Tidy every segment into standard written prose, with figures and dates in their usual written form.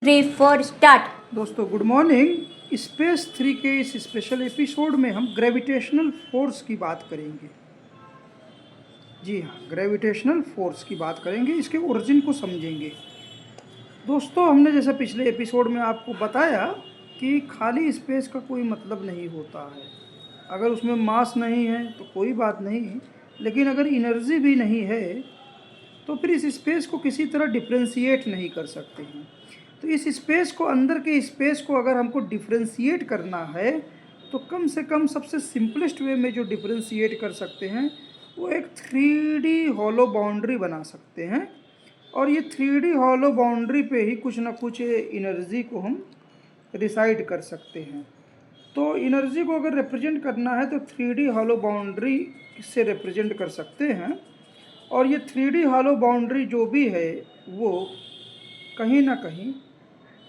3 4 start. दोस्तों good morning. Space 3 के इस स्पेशल एपिसोड में हम ग्रेविटेशनल फोर्स की बात करेंगे। जी हाँ, ग्रेविटेशनल फोर्स की बात करेंगे, इसके ओरिजिन को समझेंगे। दोस्तों हमने जैसे पिछले एपिसोड में आपको बताया कि खाली स्पेस का कोई मतलब नहीं होता है। अगर उसमें मास नहीं है तो कोई बात नहीं, लेकिन अगर एनर्जी भी नहीं है तो फिर इस स्पेस को किसी तरह डिफ्रेंशिएट नहीं कर सकते हैं। तो इस स्पेस को, अंदर के स्पेस को अगर हमको डिफ्रेंशिएट करना है तो कम से कम सबसे सिंपलेस्ट वे में जो डिफ्रेंशिएट कर सकते हैं वो एक 3D हॉलो बाउंड्री बना सकते हैं। और ये 3D हॉलो बाउंड्री पे ही कुछ ना कुछ एनर्जी को हम रिसाइड कर सकते हैं। तो एनर्जी को अगर रिप्रेजेंट करना है तो 3D हॉलो बाउंड्री से रिप्रेजेंट कर सकते हैं। और ये 3D हॉलो बाउंड्री जो भी है वो कहीं ना कहीं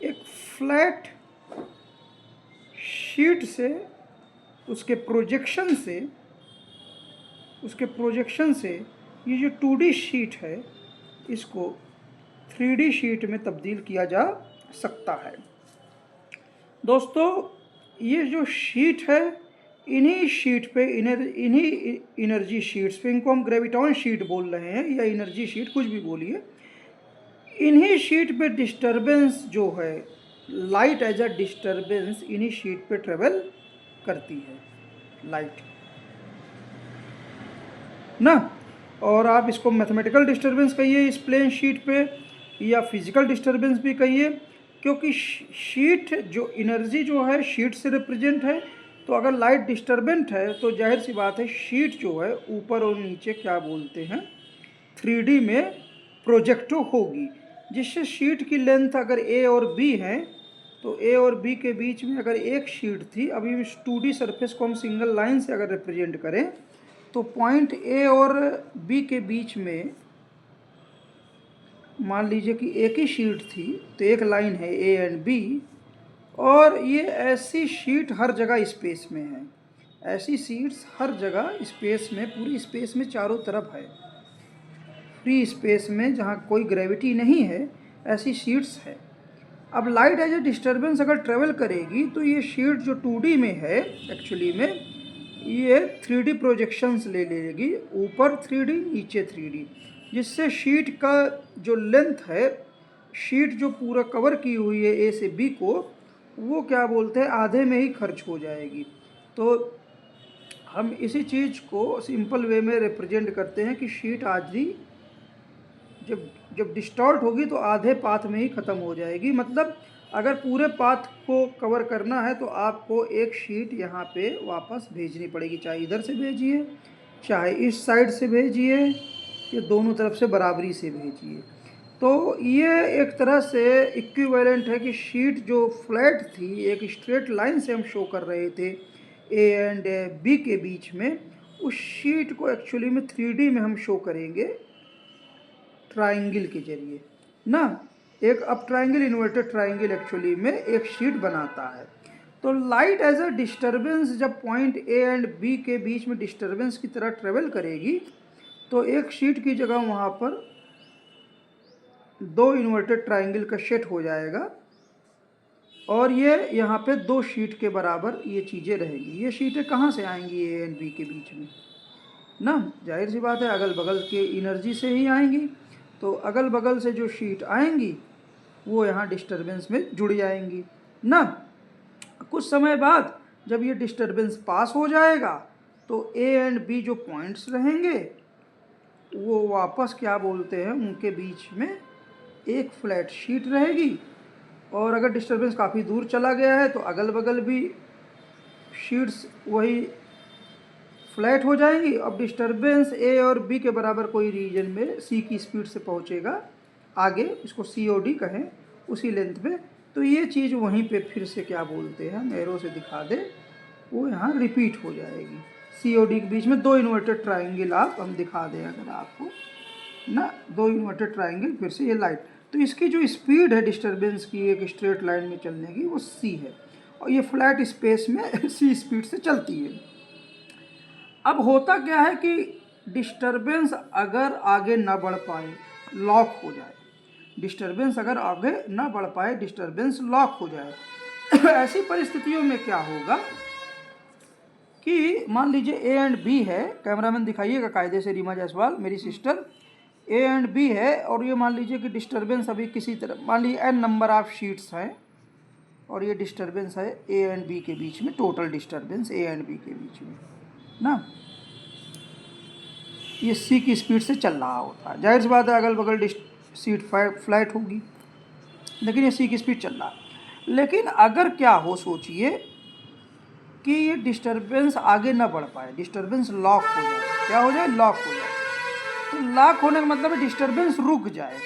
एक फ्लैट शीट से, उसके प्रोजेक्शन से ये जो 2D शीट है इसको 3D शीट में तब्दील किया जा सकता है। दोस्तों ये जो शीट है, इन्हीं शीट पे, इन्हीं एनर्जी शीट्स पे, इनको हम ग्रेविटॉन शीट बोल रहे हैं या एनर्जी शीट, कुछ भी बोलिए, इन्हीं शीट पे डिस्टरबेंस जो है, लाइट एज अ डिस्टरबेंस इन्हीं शीट पे ट्रेवल करती है लाइट ना। और आप इसको मैथमेटिकल डिस्टरबेंस कहिए इस प्लेन शीट पे, या फिजिकल डिस्टरबेंस भी कहिए, क्योंकि शीट जो एनर्जी जो है शीट से रिप्रेजेंट है। तो अगर लाइट डिस्टरबेंट है तो जाहिर सी बात है शीट जो है ऊपर और नीचे क्या बोलते हैं 3D में प्रोजेक्ट होगी, जिससे शीट की लेंथ अगर ए और बी है तो ए और बी के बीच में अगर एक शीट थी, अभी इस 2D सरफेस को हम सिंगल लाइन से अगर रिप्रेजेंट करें तो पॉइंट ए और बी के बीच में मान लीजिए कि एक ही शीट थी, तो एक लाइन है ए एंड बी, और ये ऐसी शीट हर जगह स्पेस में है। ऐसी शीट्स हर जगह स्पेस में, पूरी स्पेस में चारों तरफ है, फ्री स्पेस में जहाँ कोई ग्रेविटी नहीं है, ऐसी शीट्स है। अब लाइट एज ए डिस्टर्बेंस अगर ट्रेवल करेगी तो ये शीट जो 2D में है एक्चुअली में ये 3D प्रोजेक्शंस ले लेगी, ऊपर 3D नीचे 3D, जिससे शीट का जो लेंथ है, शीट जो पूरा कवर की हुई है ए से बी को, वो क्या बोलते हैं आधे में ही खर्च हो जाएगी। तो हम इसी चीज़ को सिंपल वे में रिप्रेजेंट करते हैं कि शीट आधी जब डिस्टॉर्ट होगी तो आधे पाथ में ही ख़त्म हो जाएगी। मतलब अगर पूरे पाथ को कवर करना है तो आपको एक शीट यहाँ पे वापस भेजनी पड़ेगी, चाहे इधर से भेजिए चाहे इस साइड से भेजिए, या दोनों तरफ से बराबरी से भेजिए। तो ये एक तरह से इक्विवेलेंट है कि शीट जो फ्लैट थी, एक स्ट्रेट लाइन से हम शो कर रहे थे ए एंड बी के बीच में, उस शीट को एक्चुअली में 3D में हम शो करेंगे ट्राइंगल के जरिए ना। एक अब ट्राइंगल, इन्वर्टेड ट्राइंगल एक्चुअली में एक शीट बनाता है। तो लाइट एज अ डिस्टरबेंस जब पॉइंट ए एंड बी के बीच में डिस्टरबेंस की तरह ट्रेवल करेगी तो एक शीट की जगह वहाँ पर दो इन्वर्टेड ट्राइंगल का सेट हो जाएगा, और ये यहाँ पे दो शीट के बराबर ये चीज़ें रहेंगी। ये शीटें कहाँ से आएंगी ए एंड बी के बीच में ना, जाहिर सी बात है अगल बगल के एनर्जी से ही आएंगी। तो अगल बगल से जो शीट आएंगी वो यहाँ डिस्टरबेंस में जुड़ जाएंगी ना। कुछ समय बाद जब ये डिस्टरबेंस पास हो जाएगा तो ए एंड बी जो पॉइंट्स रहेंगे वो वापस क्या बोलते हैं, उनके बीच में एक फ्लैट शीट रहेगी। और अगर डिस्टरबेंस काफ़ी दूर चला गया है तो अगल बगल भी शीट्स वही फ्लैट हो जाएंगी। अब डिस्टरबेंस ए और बी के बराबर कोई रीजन में सी की स्पीड से पहुंचेगा आगे, इसको COD कहें, उसी लेंथ पे। तो ये चीज़ वहीं पे फिर से क्या बोलते हैं, एरो से दिखा दे, वो यहाँ रिपीट हो जाएगी। COD के बीच में दो इन्वर्टेड ट्राइंगल आप हम दिखा दें अगर आपको ना, दो इन्वर्टेड ट्राइंगल, फिर से ये लाइट। तो इसकी जो स्पीड है डिस्टरबेंस की एक स्ट्रेट लाइन में चलने की वो C है, और ये फ्लैट स्पेस में C स्पीड से चलती है। अब होता क्या है कि डिस्टरबेंस अगर आगे ना बढ़ पाए, लॉक हो जाए, डिस्टर्बेंस अगर आगे ना बढ़ पाए, डिस्टर्बेंस लॉक हो जाए। ऐसी परिस्थितियों में क्या होगा कि मान लीजिए ए एंड बी है, कैमरामैन दिखाइएगा कायदे से, रीमा जायसवाल मेरी सिस्टर, ए एंड बी है, और ये मान लीजिए कि डिस्टर्बेंस अभी किसी तरह, मान लीजिए एन नंबर ऑफ शीट्स हैं और ये डिस्टर्बेंस है ए एंड बी के बीच में, total disturbance A and B के बीच में ना, ये सी की स्पीड से चल रहा होता है। जाहिर सी बात है अगल बगल सीट फ्लैट होगी, लेकिन ये सी की स्पीड चल रहा है। लेकिन अगर क्या हो, सोचिए कि ये डिस्टर्बेंस आगे ना बढ़ पाए, डिस्टर्बेंस लॉक हो जाए, क्या हो जाए, लॉक हो जाए। तो लॉक होने का मतलब है डिस्टर्बेंस रुक जाए।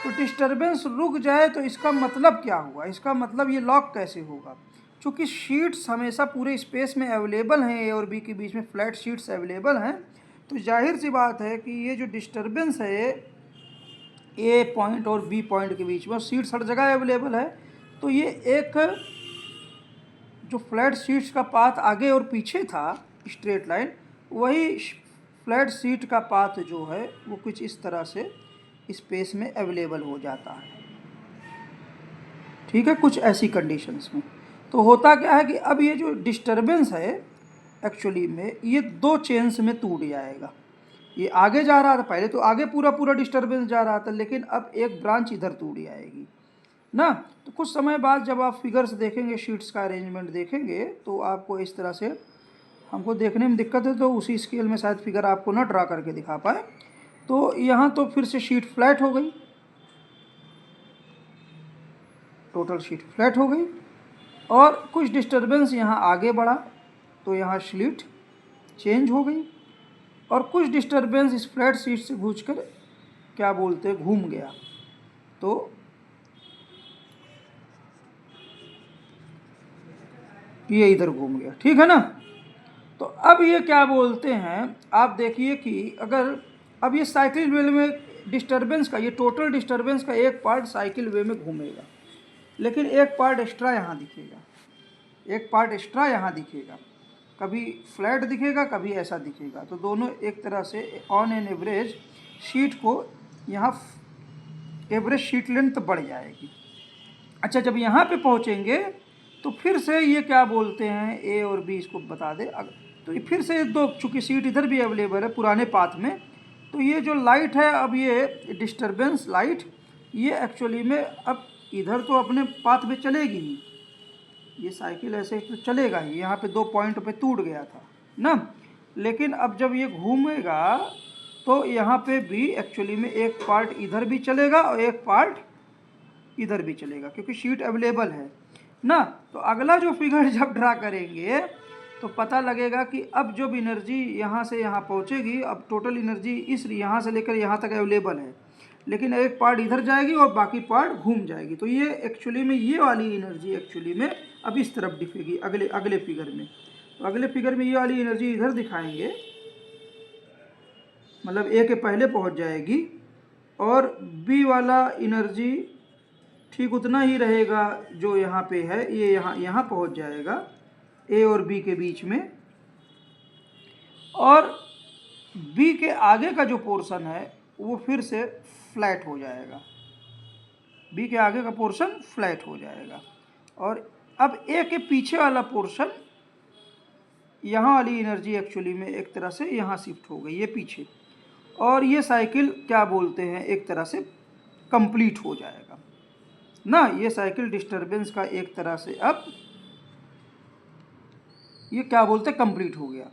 तो डिस्टर्बेंस रुक जाए तो इसका मतलब क्या हुआ, इसका मतलब ये लॉक कैसे होगा, चूँकि शीट्स हमेशा पूरे स्पेस में अवेलेबल हैं, ए और बी के बीच में फ्लैट शीट्स अवेलेबल हैं, तो जाहिर सी बात है कि ये जो डिस्टर्बेंस है ए पॉइंट और बी पॉइंट के बीच में, शीट्स हर जगह अवेलेबल है, तो ये एक जो फ्लैट शीट्स का पाथ आगे और पीछे था स्ट्रेट लाइन, वही फ्लैट शीट का पाथ जो है वो कुछ इस तरह से स्पेस में अवेलेबल हो जाता है। ठीक है, कुछ ऐसी कंडीशंस में तो होता क्या है कि अब ये जो डिस्टर्बेंस है एक्चुअली में ये दो चेन्स में टूट जाएगा। ये आगे जा रहा था, पहले तो आगे पूरा पूरा डिस्टर्बेंस जा रहा था, लेकिन अब एक ब्रांच इधर टूट जाएगी ना। तो कुछ समय बाद जब आप फिगर्स देखेंगे, शीट्स का अरेंजमेंट देखेंगे, तो आपको इस तरह से, हमको देखने में दिक्कत है तो उसी स्केल में शायद फिगर आपको ना ड्रा करके दिखा पाए। तो यहाँ तो फिर से शीट फ्लैट हो गई, टोटल शीट फ्लैट हो गई, और कुछ डिस्टर्बेंस यहाँ आगे बढ़ा तो यहाँ स्लिट चेंज हो गई, और कुछ डिस्टर्बेंस इस फ्लैट शीट से घूमकर क्या बोलते हैं, घूम गया, तो ये इधर घूम गया। ठीक है ना। तो अब ये क्या बोलते हैं, आप देखिए कि अगर अब ये साइकिल वे में डिस्टर्बेंस का, ये टोटल डिस्टर्बेंस का एक पार्ट साइकिल वे में घूमेगा, लेकिन एक पार्ट एक्स्ट्रा यहाँ दिखेगा, एक पार्ट एक्स्ट्रा यहाँ दिखेगा, कभी फ्लैट दिखेगा कभी ऐसा दिखेगा। तो दोनों एक तरह से ऑन एन एवरेज शीट को यहाँ एवरेज शीट लेंथ बढ़ जाएगी। अच्छा, जब यहाँ पे पहुँचेंगे तो फिर से ये क्या बोलते हैं, ए और बी, इसको बता दे, तो ये फिर से दो, चूँकि सीट इधर भी अवेलेबल है पुराने पाथ में, तो ये जो लाइट है, अब ये डिस्टर्बेंस लाइट, ये एक्चुअली में अब इधर तो अपने पाथ पे चलेगी ही, ये साइकिल ऐसे तो चलेगा ही, यहाँ पे दो पॉइंट पे टूट गया था ना, लेकिन अब जब ये घूमेगा तो यहाँ पे भी एक्चुअली में एक पार्ट इधर भी चलेगा और एक पार्ट इधर भी चलेगा, क्योंकि शीट अवेलेबल है ना। तो अगला जो फिगर जब ड्रा करेंगे तो पता लगेगा कि अब जो एनर्जी यहाँ से यहाँ पहुँचेगी, अब टोटल एनर्जी इस यहाँ से लेकर यहाँ तक अवेलेबल है, लेकिन एक पार्ट इधर जाएगी और बाकी पार्ट घूम जाएगी। तो ये एक्चुअली में ये वाली एनर्जी एक्चुअली में अब इस तरफ दिखेगी अगले फिगर में। तो अगले फिगर में ये वाली एनर्जी इधर दिखाएंगे, मतलब ए के पहले पहुँच जाएगी, और बी वाला एनर्जी ठीक उतना ही रहेगा जो यहाँ पे है, ये यहाँ पहुँच जाएगा ए और बी के बीच में, और बी के आगे का जो पोर्शन है वो फिर से फ्लैट हो जाएगा, बी के आगे का पोर्शन फ्लैट हो जाएगा, और अब ए के पीछे वाला पोर्शन, यहाँ वाली एनर्जी एक्चुअली में एक तरह से यहाँ शिफ्ट हो गई, ये पीछे, और ये साइकिल क्या बोलते हैं, एक तरह से कंप्लीट हो जाएगा ना। ये साइकिल डिस्टर्बेंस का एक तरह से अब ये क्या बोलते हैं, कंप्लीट हो गया।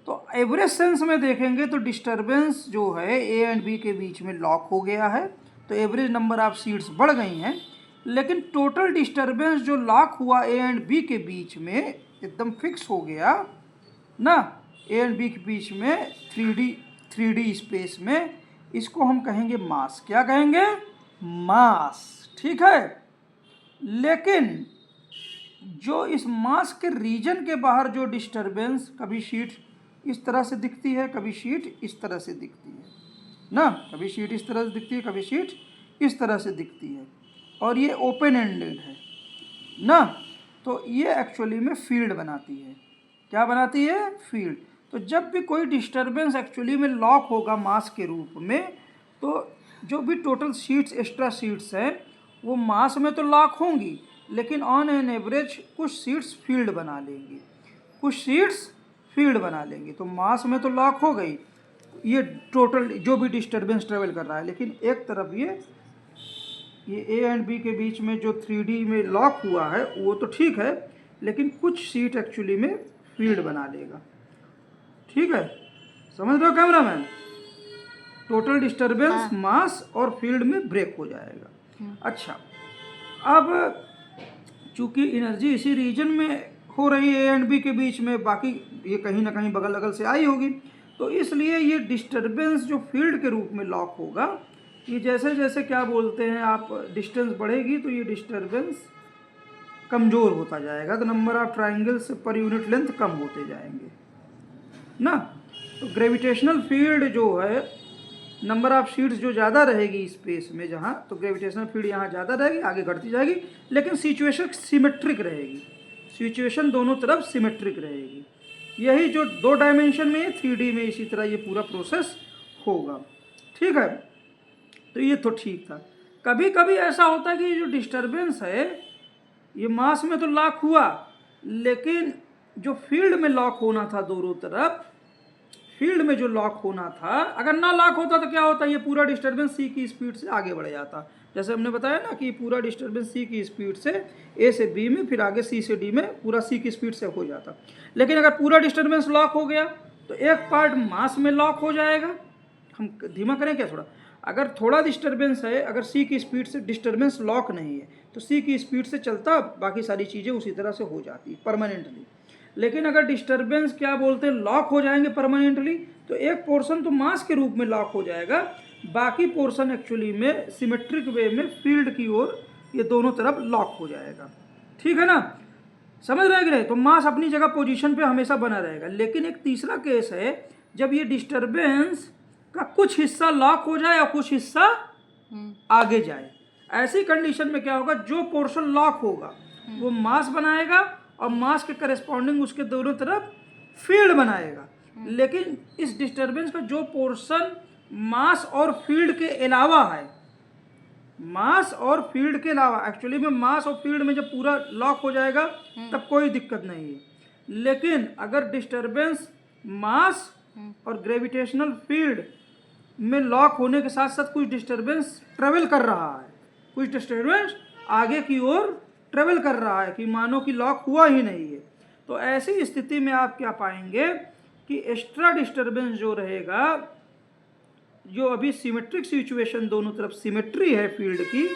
तो एवरेज सेंस में देखेंगे तो डिस्टर्बेंस जो है ए एंड बी के बीच में लॉक हो गया है, तो एवरेज नंबर ऑफ सीट्स बढ़ गई हैं, लेकिन टोटल डिस्टर्बेंस जो लॉक हुआ ए एंड बी के बीच में एकदम फिक्स हो गया ना, ए एंड बी के बीच में 3D स्पेस में, इसको हम कहेंगे मास। क्या कहेंगे, मास। ठीक है, लेकिन जो इस मास के रीजन के बाहर जो डिस्टर्बेंस, कभी शीट इस तरह से दिखती है, कभी शीट इस तरह से दिखती है ना, कभी शीट इस तरह से दिखती है, कभी शीट इस तरह से दिखती है, और ये ओपन एंडेड है ना। तो ये एक्चुअली में फील्ड बनाती है। क्या बनाती है, फील्ड। तो जब भी कोई डिस्टर्बेंस एक्चुअली में लॉक होगा मास के रूप में, तो जो भी टोटल शीट्स एक्स्ट्रा शीट्स हैं वो मास में तो लॉक होंगी, लेकिन ऑन एन एवरेज कुछ शीट्स फील्ड बना लेंगी, कुछ शीट्स फील्ड बना लेंगी। तो मास में तो लॉक हो गई, ये टोटल जो भी डिस्टर्बेंस ट्रेवल कर रहा है, लेकिन एक तरफ ये ए एंड बी के बीच में जो 3D में लॉक हुआ है वो तो ठीक है, लेकिन कुछ शीट एक्चुअली में फील्ड बना लेगा। ठीक है, समझ रहे हो कैमरामैन? टोटल डिस्टर्बेंस मास और फील्ड में ब्रेक हो जाएगा। अच्छा, अब चूंकि एनर्जी इसी रीजन में हो रही है ए एंड बी के बीच में, बाकी ये कहीं ना कहीं बगल अगल से आई होगी, तो इसलिए ये डिस्टर्बेंस जो फील्ड के रूप में लॉक होगा, ये जैसे जैसे क्या बोलते हैं आप डिस्टेंस बढ़ेगी तो ये डिस्टर्बेंस कमज़ोर होता जाएगा, तो number of triangles per unit length कम होते जाएंगे ना। तो ग्रेविटेशनल फील्ड जो है, नंबर ऑफ शीट्स जो ज़्यादा रहेगी स्पेस में जहाँ, तो ग्रेविटेशनल फील्ड यहाँ ज़्यादा रहेगी, आगे घटती जाएगी, लेकिन सिचुएशन सिमेट्रिक रहेगी, सिचुएशन दोनों तरफ सिमेट्रिक रहेगी। यही जो 2 डायमेंशन में है, 3D में इसी तरह ये पूरा प्रोसेस होगा। ठीक है, तो ये तो ठीक था। कभी कभी ऐसा होता है कि जो डिस्टर्बेंस है ये मास में तो लॉक हुआ, लेकिन जो फील्ड में लॉक होना था दोनों तरफ, फील्ड में जो लॉक होना था, अगर ना लॉक होता तो क्या होता, ये पूरा डिस्टर्बेंस सी की स्पीड से आगे बढ़ जाता। जैसे हमने बताया ना कि पूरा डिस्टर्बेंस सी की स्पीड से ए से बी में, फिर आगे सी से डी में, पूरा सी की स्पीड से हो जाता। लेकिन अगर पूरा डिस्टर्बेंस लॉक हो गया तो एक पार्ट मास में लॉक हो जाएगा। हम धीमा करें क्या थोड़ा? अगर थोड़ा डिस्टर्बेंस है, अगर सी की स्पीड से डिस्टर्बेंस लॉक नहीं है तो सी की स्पीड से चलता, बाकी सारी चीज़ें उसी तरह से हो जाती परमानेंटली। लेकिन अगर डिस्टर्बेंस क्या बोलते हैं लॉक हो जाएंगे परमानेंटली, तो एक पोर्शन तो मास के रूप में लॉक हो जाएगा, बाकी पोर्शन एक्चुअली में सिमेट्रिक वे में फील्ड की ओर ये दोनों तरफ लॉक हो जाएगा। ठीक है ना, समझ रहे कि नहीं? तो मास अपनी जगह पोजीशन पे हमेशा बना रहेगा। लेकिन एक तीसरा केस है, जब ये डिस्टर्बेंस का कुछ हिस्सा लॉक हो जाए और कुछ हिस्सा आगे जाए। ऐसी कंडीशन में क्या होगा, जो पोर्शन लॉक होगा वो मास बनाएगा और मास के करस्पॉन्डिंग उसके दोनों तरफ फील्ड बनाएगा। लेकिन इस डिस्टर्बेंस का जो पोर्शन मास और फील्ड के अलावा है, मास और फील्ड के अलावा, एक्चुअली में मास और फील्ड में जब पूरा लॉक हो जाएगा तब कोई दिक्कत नहीं है। लेकिन अगर डिस्टर्बेंस मास और ग्रेविटेशनल फील्ड में लॉक होने के साथ साथ कुछ डिस्टर्बेंस ट्रेवल कर रहा है, कुछ डिस्टर्बेंस आगे की ओर ट्रेवल कर रहा है, कि मानो कि लॉक हुआ ही नहीं है, तो ऐसी स्थिति में आप क्या पाएंगे कि एक्स्ट्रा डिस्टर्बेंस जो रहेगा, जो अभी सिमेट्रिक सिचुएशन दोनों तरफ सिमेट्री है फील्ड की,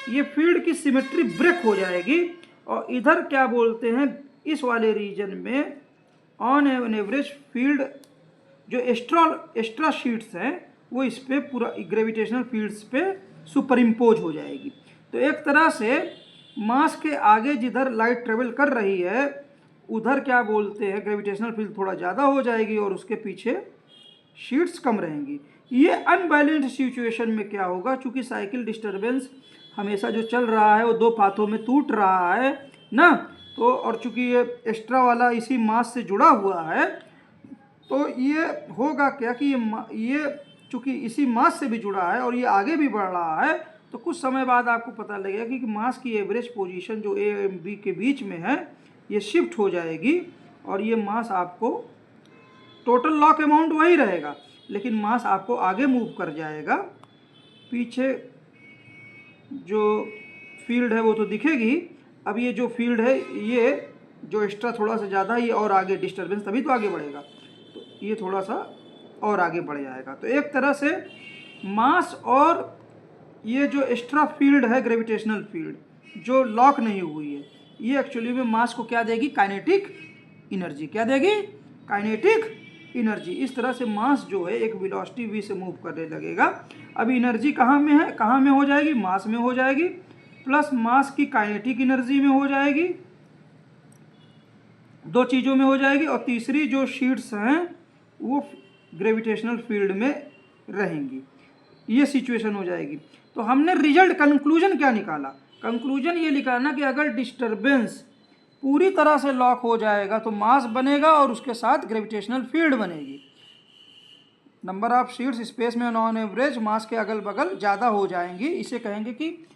ये फील्ड की सिमेट्री ब्रेक हो जाएगी और इधर क्या बोलते हैं, इस वाले रीजन में ऑन एन एवरेज फील्ड जो एक्स्ट्रा शीट्स हैं वो इस पे पूरा ग्रेविटेशनल फील्ड्स पे सुपर इम्पोज हो जाएगी। तो एक तरह से मास के आगे जिधर लाइट ट्रेवल कर रही है उधर क्या बोलते हैं ग्रेविटेशनल फील्ड थोड़ा ज़्यादा हो जाएगी और उसके पीछे शीट्स कम रहेंगी। ये अनबैलेंस्ड सिचुएशन में क्या होगा, चूंकि साइकिल डिस्टर्बेंस हमेशा जो चल रहा है वो 2 पाथों में टूट रहा है ना, तो और चूंकि ये एक्स्ट्रा वाला इसी मास से जुड़ा हुआ है, तो ये होगा क्या कि ये चूंकि इसी मास से भी जुड़ा है और ये आगे भी बढ़ रहा है, तो कुछ समय बाद आपको पता लगेगा कि मास की एवरेज पोजीशन जो ए एंड बी के बीच में है ये शिफ्ट हो जाएगी और ये मास आपको टोटल लॉक अमाउंट वही रहेगा, लेकिन मास आपको आगे मूव कर जाएगा। पीछे जो फील्ड है वो तो दिखेगी, अब ये जो फील्ड है ये जो एक्स्ट्रा थोड़ा सा ज़्यादा है ये और आगे डिस्टर्बेंस तभी तो आगे बढ़ेगा, तो ये थोड़ा सा और आगे बढ़ जाएगा। तो एक तरह से मास और ये जो एक्स्ट्रा फील्ड है ग्रेविटेशनल फील्ड जो लॉक नहीं हुई है, ये एक्चुअली में मास को क्या देगी, काइनेटिक एनर्जी। क्या देगी, काइनेटिक एनर्जी। इस तरह से मास जो है एक वेलोसिटी v से मूव करने लगेगा। अब एनर्जी कहाँ में है, कहाँ में हो जाएगी, मास में हो जाएगी, प्लस मास की काइनेटिक एनर्जी में हो जाएगी, 2 चीज़ों में हो जाएगी, और तीसरी जो शीट्स हैं वो ग्रेविटेशनल फील्ड में रहेंगी। ये सिचुएशन हो जाएगी। तो हमने रिजल्ट कंक्लूजन क्या निकाला, कंक्लूजन ये निकालना कि अगर डिस्टर्बेंस पूरी तरह से लॉक हो जाएगा तो मास बनेगा और उसके साथ ग्रेविटेशनल फील्ड बनेगी। नंबर ऑफ सीट्स स्पेस में ऑन एवरेज मास के अगल बगल ज़्यादा हो जाएंगी। इसे कहेंगे कि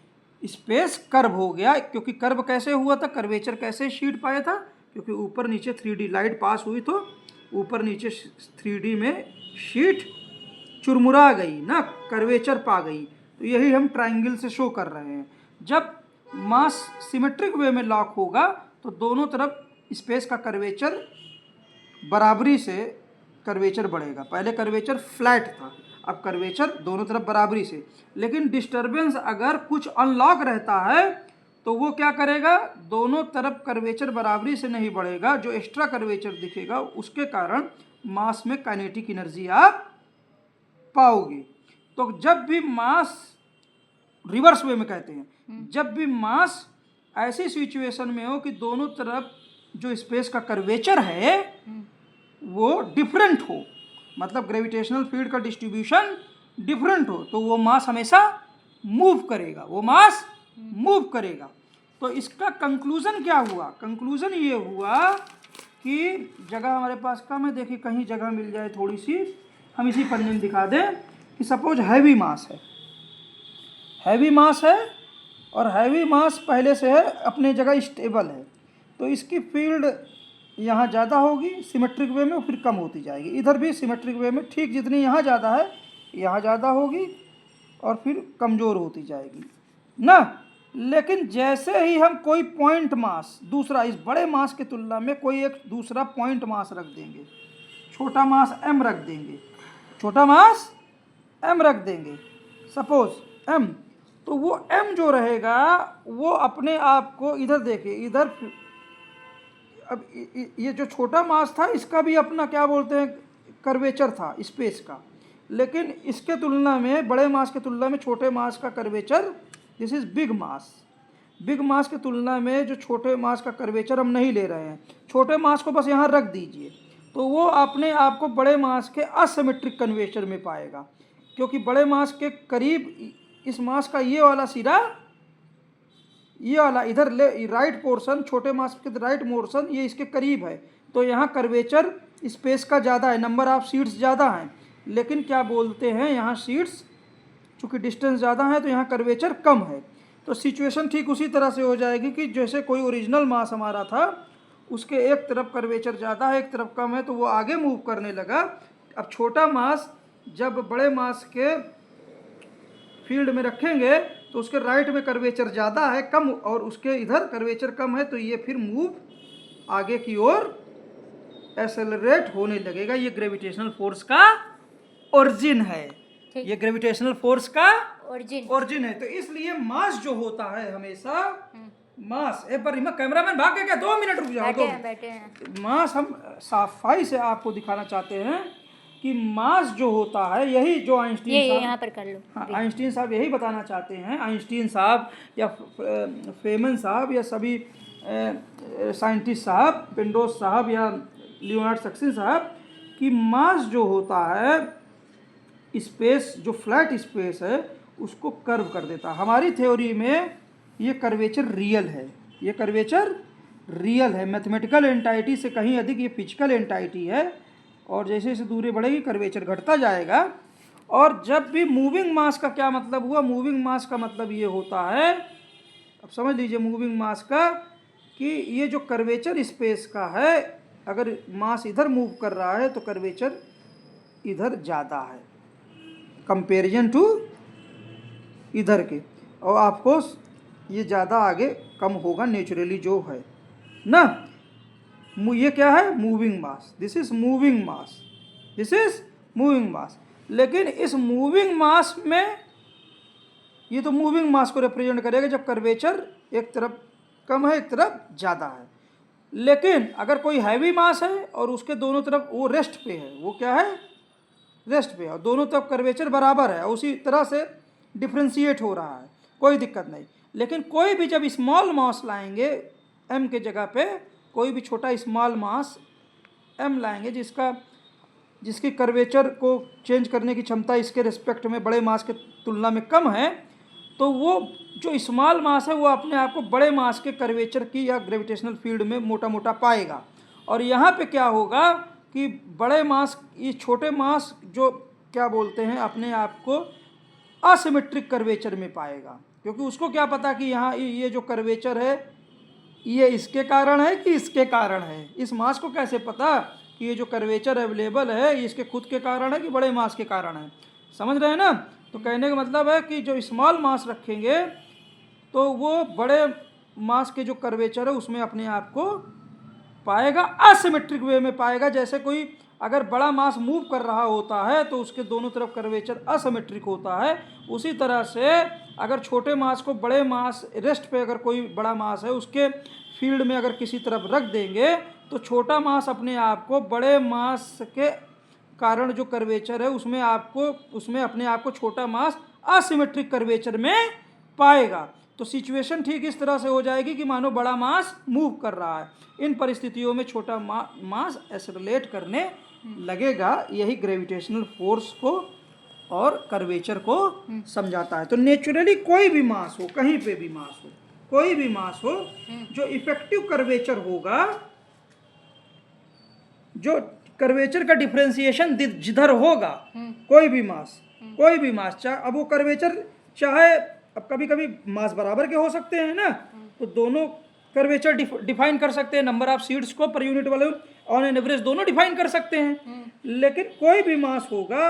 स्पेस कर्व हो गया। क्योंकि कर्व कैसे हुआ था, कर्वेचर कैसे शीट पाया था, क्योंकि ऊपर नीचे 3D लाइट पास हुई तो ऊपर नीचे 3D में शीट चुरमुरा गई ना, कर्वेचर पा गई। तो यही हम ट्राइंगल से शो कर रहे हैं। जब मास सिमेट्रिक वे में लॉक होगा तो दोनों तरफ स्पेस का कर्वेचर बराबरी से कर्वेचर बढ़ेगा। पहले कर्वेचर फ्लैट था, अब कर्वेचर दोनों तरफ बराबरी से। लेकिन डिस्टर्बेंस अगर कुछ अनलॉक रहता है तो वो क्या करेगा, दोनों तरफ कर्वेचर बराबरी से नहीं बढ़ेगा। जो एक्स्ट्रा कर्वेचर दिखेगा उसके कारण मास में काइनेटिक एनर्जी आप पाओगे। तो जब भी मास, रिवर्स वे में कहते हैं, जब भी मास ऐसी सिचुएशन में हो कि दोनों तरफ जो स्पेस का कर्वेचर है वो डिफरेंट हो, मतलब ग्रेविटेशनल फील्ड का डिस्ट्रीब्यूशन डिफरेंट हो, तो वो मास हमेशा मूव करेगा, वो मास मूव करेगा। तो इसका कंक्लूजन क्या हुआ, कंक्लूजन ये हुआ कि जगह हमारे पास कम है, देखिए कहीं जगह मिल जाए थोड़ी सी, हम इसी पन्ने में दिखा दें कि सपोज हैवी मास है, हैवी मास है और हैवी मास पहले से है अपने जगह स्टेबल है, तो इसकी फील्ड यहाँ ज़्यादा होगी सिमेट्रिक वे में, फिर कम होती जाएगी। इधर भी सिमेट्रिक वे में ठीक जितनी यहाँ ज़्यादा है यहाँ ज़्यादा होगी और फिर कमज़ोर होती जाएगी ना। लेकिन जैसे ही हम कोई पॉइंट मास दूसरा, इस बड़े मास की तुलना में कोई एक दूसरा पॉइंट मास रख देंगे, छोटा मास m रख देंगे, छोटा मास m रख देंगे सपोज m, तो वो m जो रहेगा वो अपने आप को इधर देखिए, इधर अब ये जो छोटा मास था इसका भी अपना क्या बोलते हैं कर्वेचर था स्पेस का, लेकिन इसके तुलना में, बड़े मास के तुलना में छोटे मास का curvature, this is big mass, big mass के तुलना में जो छोटे मास का कर्वेचर हम नहीं ले रहे हैं। छोटे मास को बस यहाँ रख दीजिए तो वो अपने आप को बड़े मास के असिमेट्रिक कन्वेचर में पाएगा, क्योंकि बड़े मास के करीब इस मास का ये वाला सिरा, ये वाला इधर ले राइट पोर्शन, छोटे मास के राइट पोर्शन ये इसके करीब है, तो यहाँ कर्वेचर स्पेस का ज़्यादा है, नंबर ऑफ सीट्स ज़्यादा हैं। लेकिन क्या बोलते हैं, यहाँ सीट्स चूँकि डिस्टेंस ज़्यादा है तो यहाँ कर्वेचर कम है। तो सिचुएशन ठीक उसी तरह से हो जाएगी कि जैसे कोई ओरिजिनल मास हमारा था, उसके एक तरफ कर्वेचर ज़्यादा है एक तरफ कम है, तो वो आगे मूव करने लगा। अब छोटा मास जब बड़े मास के फील्ड में रखेंगे तो उसके राइट में कर्वेचर ज़्यादा है कम, और उसके इधर कर्वेचर कम है, तो ये फिर मूव आगे की ओर एक्सेलरेट होने लगेगा। ये ग्रेविटेशनल फोर्स का ओरिजिन है, ये ग्रेविटेशनल फोर्स का ओरिजिन है। तो इसलिए मास जो होता है हमेशा, मास, एक बार कैमरामैन भाग गया क्या, 2 मिनट रुक जाओ, बैठे हैं। मास हम सफाई से आपको दिखाना चाहते हैं कि मास जो होता है, यही जो आइंस्टीन साहब, यहाँ पर कर लो, हाँ आइंस्टीन साहब यही बताना चाहते हैं, आइंस्टीन साहब या फेमन साहब या सभी साइंटिस्ट साहब, पेंडोस साहब या लियोनार्ड सक्सिन साहब, कि मास जो होता है स्पेस, जो फ्लैट स्पेस है उसको कर्व कर देता है। हमारी थ्योरी में ये कर्वेचर रियल है, ये कर्वेचर रियल है, मैथमेटिकल एंटाइटी से कहीं अधिक ये फिजिकल एंटाइटी है, और जैसे जैसे दूरी बढ़ेगी कर्वेचर घटता जाएगा। और जब भी मूविंग मास का क्या मतलब हुआ, मूविंग मास का मतलब ये होता है, अब समझ लीजिए मूविंग मास का, कि ये जो कर्वेचर स्पेस का है, अगर मास इधर मूव कर रहा है तो कर्वेचर इधर ज़्यादा है कंपेरिजन टू इधर के, और आपको ये ज़्यादा आगे कम होगा नेचुरली जो है ना। ये क्या है, moving mass, this is moving mass, this is moving mass. लेकिन इस मूविंग मास में, ये तो मूविंग मास को रिप्रेजेंट करेगा जब कर्वेचर एक तरफ कम है एक तरफ ज़्यादा है। लेकिन अगर कोई हैवी मास है और उसके दोनों तरफ वो रेस्ट पे है, वो क्या है, रेस्ट पे है, और दोनों तरफ कर्वेचर बराबर है, उसी तरह से डिफ्रेंशिएट हो रहा है, कोई दिक्कत नहीं। लेकिन कोई भी जब स्मॉल मास लाएंगे m के जगह पे, कोई भी छोटा स्मॉल मास m लाएंगे जिसकी कर्वेचर को चेंज करने की क्षमता इसके रिस्पेक्ट में बड़े मास के तुलना में कम है, तो वो जो स्मॉल मास है वो अपने आप को बड़े मास के कर्वेचर की या ग्रेविटेशनल फील्ड में मोटा मोटा पाएगा। और यहाँ पे क्या होगा कि बड़े मास, ये छोटे मास जो क्या बोलते हैं अपने आप को असिमेट्रिक कर्वेचर में पाएगा, क्योंकि उसको क्या पता कि यहाँ ये जो कर्वेचर है ये इसके कारण है कि इसके कारण है। इस मास को कैसे पता कि ये जो कर्वेचर अवेलेबल है ये इसके खुद के कारण है कि बड़े मास के कारण है। समझ रहे हैं ना? तो कहने का मतलब है कि जो स्मॉल मास रखेंगे तो वो बड़े मास के जो कर्वेचर है उसमें अपने आप को पाएगा, असिमेट्रिक वे में पाएगा। जैसे कोई अगर बड़ा मास मूव कर रहा होता है तो उसके दोनों तरफ कर्वेचर असिमेट्रिक होता है, उसी तरह से अगर छोटे मास को बड़े मास रेस्ट पे अगर कोई बड़ा मास है उसके फील्ड में अगर किसी तरफ रख देंगे तो छोटा मास अपने आप को बड़े मास के कारण जो कर्वेचर है उसमें अपने आप को छोटा मास असिमेट्रिक कर्वेचर में पाएगा। तो सिचुएशन ठीक इस तरह से हो जाएगी कि मानो बड़ा मास मूव कर रहा है, इन परिस्थितियों में छोटा मास एक्सेलरेट करने लगेगा। यही ग्रेविटेशनल फोर्स को और कर्वेचर को समझाता है। तो नेचुरली कोई भी मास हो, कहीं पे भी मास हो, कोई भी मास हो, जो इफेक्टिव कर्वेचर होगा, जो कर्वेचर का डिफरेंशिएशन जिधर होगा, कोई भी मास चाहे अब वो कर्वेचर चाहे अब कभी कभी मास बराबर के हो सकते हैं ना, तो दोनों कर्वेचर डिफाइन कर सकते हैं, नंबर ऑफ सीड्स को per unit volume on an average दोनों डिफाइन कर सकते हैं। लेकिन कोई भी मास होगा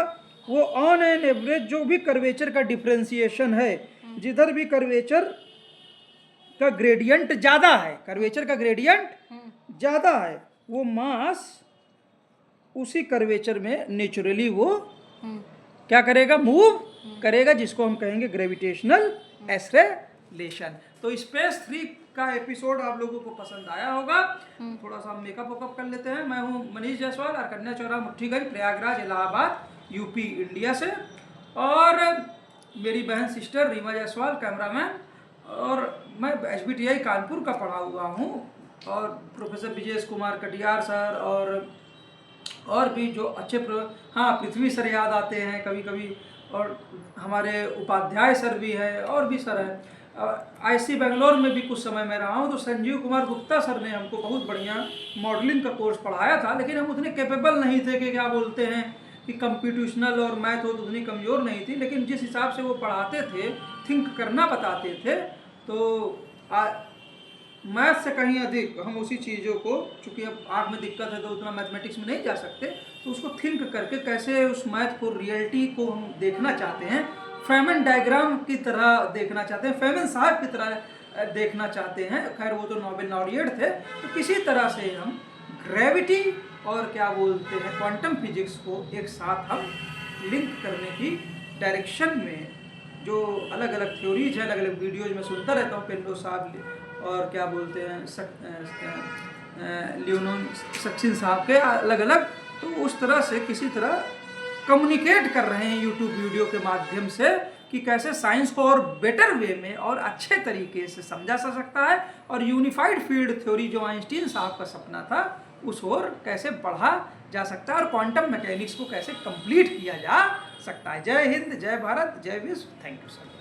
वो ऑन एन एवरेज जो भी कर्वेचर का डिफरेंशिएशन है, जिधर भी कर्वेचर का ग्रेडियंट ज़्यादा है, कर्वेचर का ग्रेडियंट ज़्यादा है, वो मास उसी कर्वेचर में नेचुरली वो क्या करेगा, मूव करेगा, जिसको हम कहेंगे ग्रेविटेशनल एक्सेलरेशन। तो स्पेस 3 का एपिसोड आप लोगों को पसंद आया होगा। थोड़ा सा मेकअप वेकअप कर लेते हैं। मैं हूँ मनीष जायसवाल और कन्या चौरा मुट्ठीगंज प्रयागराज इलाहाबाद यूपी इंडिया से, और मेरी बहन सिस्टर रीमा जायसवाल कैमरामैन, और मैं SBTI कानपुर का पढ़ा हुआ हूँ, और प्रोफेसर विजय कुमार कटियार सर और भी जो अच्छे पृथ्वी सर याद आते हैं कभी कभी, और हमारे उपाध्याय सर भी हैं और भी सर हैं। IC बेंगलोर में भी कुछ समय में रहा हूँ, तो संजीव कुमार गुप्ता सर ने हमको बहुत बढ़िया मॉडलिंग का कोर्स पढ़ाया था, लेकिन हम उतने कैपेबल नहीं थे कि क्या बोलते हैं कि कंप्यूटेशनल और मैथ हो तो उतनी कमज़ोर नहीं थी, लेकिन जिस हिसाब से वो पढ़ाते थे, थिंक करना बताते थे, तो मैथ से कहीं अधिक हम उसी चीज़ों को, चूँकि अब आँख में दिक्कत है तो उतना मैथमेटिक्स में नहीं जा सकते, तो उसको थिंक करके कैसे उस मैथ को, रियलिटी को हम देखना चाहते हैं, फेमन डायग्राम की तरह देखना चाहते हैं, फेमन साहब की तरह देखना चाहते हैं। खैर वो तो नोबेल लॉरिएट थे। तो किसी तरह से हम ग्रेविटी और क्या बोलते हैं क्वांटम फिजिक्स को एक साथ हम लिंक करने की डायरेक्शन में, जो अलग अलग थ्योरीज है, अलग अलग वीडियोज में सुनता रहता हूँ, पेल्लो साहब और क्या बोलते हैं लियोनोन सक्सेन साहब के अलग अलग, तो उस तरह से किसी तरह कम्युनिकेट कर रहे हैं यूट्यूब वीडियो के माध्यम से कि कैसे साइंस को और बेटर वे में और अच्छे तरीके से समझा जा सकता है, और यूनिफाइड फील्ड थ्योरी जो आइंस्टीन साहब का सपना था उस ओर कैसे बढ़ा जा सकता है, और क्वांटम मैकेनिक्स को कैसे कंप्लीट किया जा सकता है। जय हिंद, जय भारत, जय विश्व। Thank you sir.